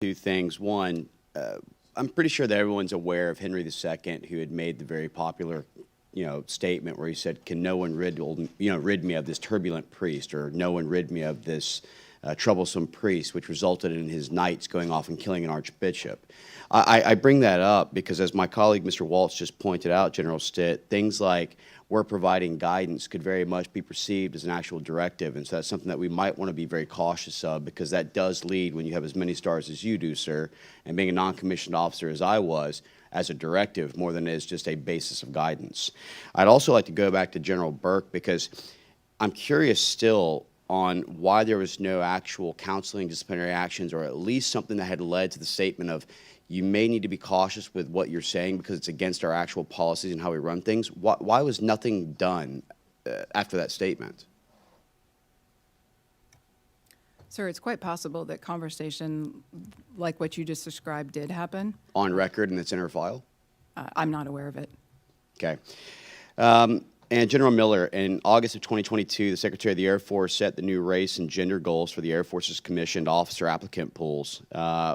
two things. One, I'm pretty sure that everyone's aware of Henry II, who had made the very popular, statement where he said, "Can no one rid me of this turbulent priest," or "No one rid me of this troublesome priest," which resulted in his knights going off and killing an archbishop. I bring that up because, as my colleague Mr. Waltz just pointed out, General Stitt, things like we're providing guidance could very much be perceived as an actual directive, and so that's something that we might want to be very cautious of, because that does lead, when you have as many stars as you do, sir, and being a non-commissioned officer as I was, as a directive more than it is just a basis of guidance. I'd also like to go back to General Burke, because I'm curious still on why there was no actual counseling, disciplinary actions, or at least something that had led to the statement of, you may need to be cautious with what you're saying because it's against our actual policies and how we run things. Why was nothing done after that statement? Sir, it's quite possible that conversation like what you just described did happen. On record and it's in her file? I'm not aware of it. Okay. And General Miller, in August of 2022, the Secretary of the Air Force set the new race and gender goals for the Air Force's commissioned officer applicant pools,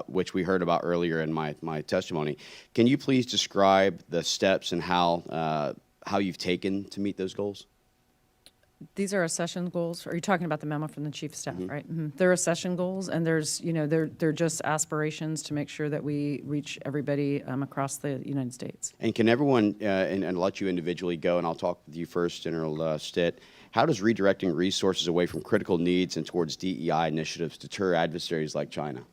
which we heard about earlier in my testimony. Can you please describe the steps and how you've taken to meet those goals? These are accession goals. Are you talking about the memo from the Chief of Staff, right? They're accession goals, and there's, they're just aspirations to make sure that we reach everybody across the United States. And can everyone, and I'll let you individually go, and I'll talk with you first, General Stitt, how does redirecting resources away from critical needs and towards DEI initiatives deter adversaries like China?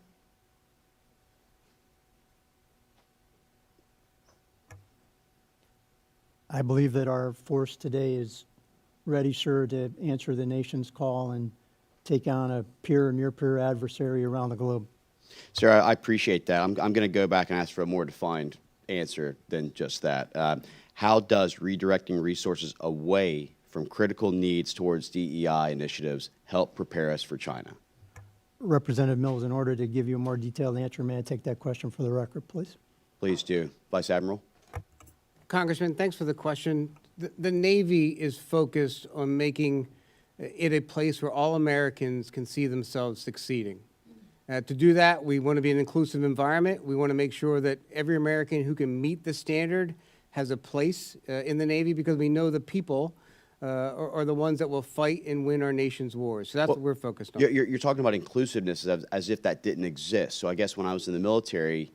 I believe that our force today is ready, sir, to answer the nation's call and take on a peer or near-peer adversary around the globe. Sir, I appreciate that. I'm going to go back and ask for a more defined answer than just that. How does redirecting resources away from critical needs towards DEI initiatives help prepare us for China? Representative Mills, in order to give you a more detailed answer, may I take that question for the record, please? Please do. Vice Admiral. Congressman, thanks for the question. The Navy is focused on making it a place where all Americans can see themselves succeeding. To do that, we want to be an inclusive environment. We want to make sure that every American who can meet the standard has a place in the Navy, because we know the people are the ones that will fight and win our nation's wars. So that's what we're focused on. You're talking about inclusiveness as if that didn't exist. So I guess when I was in the military,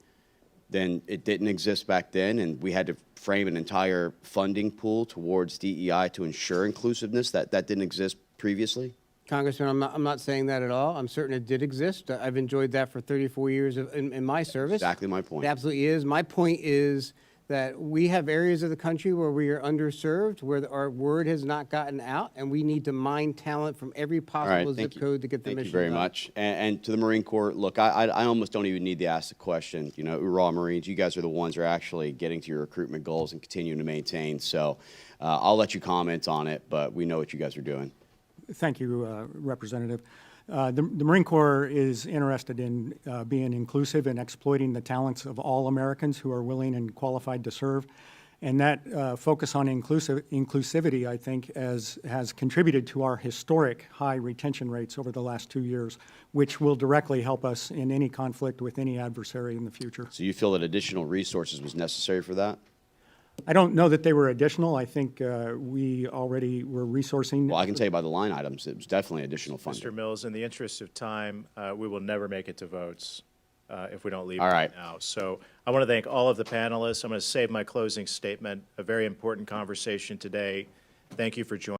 then it didn't exist back then, and we had to frame an entire funding pool towards DEI to ensure inclusiveness that didn't exist previously? Congressman, I'm not saying that at all. I'm certain it did exist. I've enjoyed that for 34 years in my service. Exactly my point. It absolutely is. My point is that we have areas of the country where we are underserved, where our word has not gotten out, and we need to mine talent from every possible zip code to get the mission done. Thank you very much. And to the Marine Corps, look, I almost don't even need to ask the question. Hoorah, Marines, you guys are the ones who are actually getting to your recruitment goals and continuing to maintain. So I'll let you comment on it, but we know what you guys are doing. Thank you, Representative. The Marine Corps is interested in being inclusive and exploiting the talents of all Americans who are willing and qualified to serve. And that focus on inclusivity, I think, has contributed to our historic high retention rates over the last 2 years, which will directly help us in any conflict with any adversary in the future. So you feel that additional resources was necessary for that? I don't know that they were additional. I think we already were resourcing. Well, I can tell you by the line items, it was definitely additional funding. Mr. Mills, in the interest of time, we will never make it to votes if we don't leave all right now. So I want to thank all of the panelists. I'm going to save my closing statement. A very important conversation today. Thank you for joining.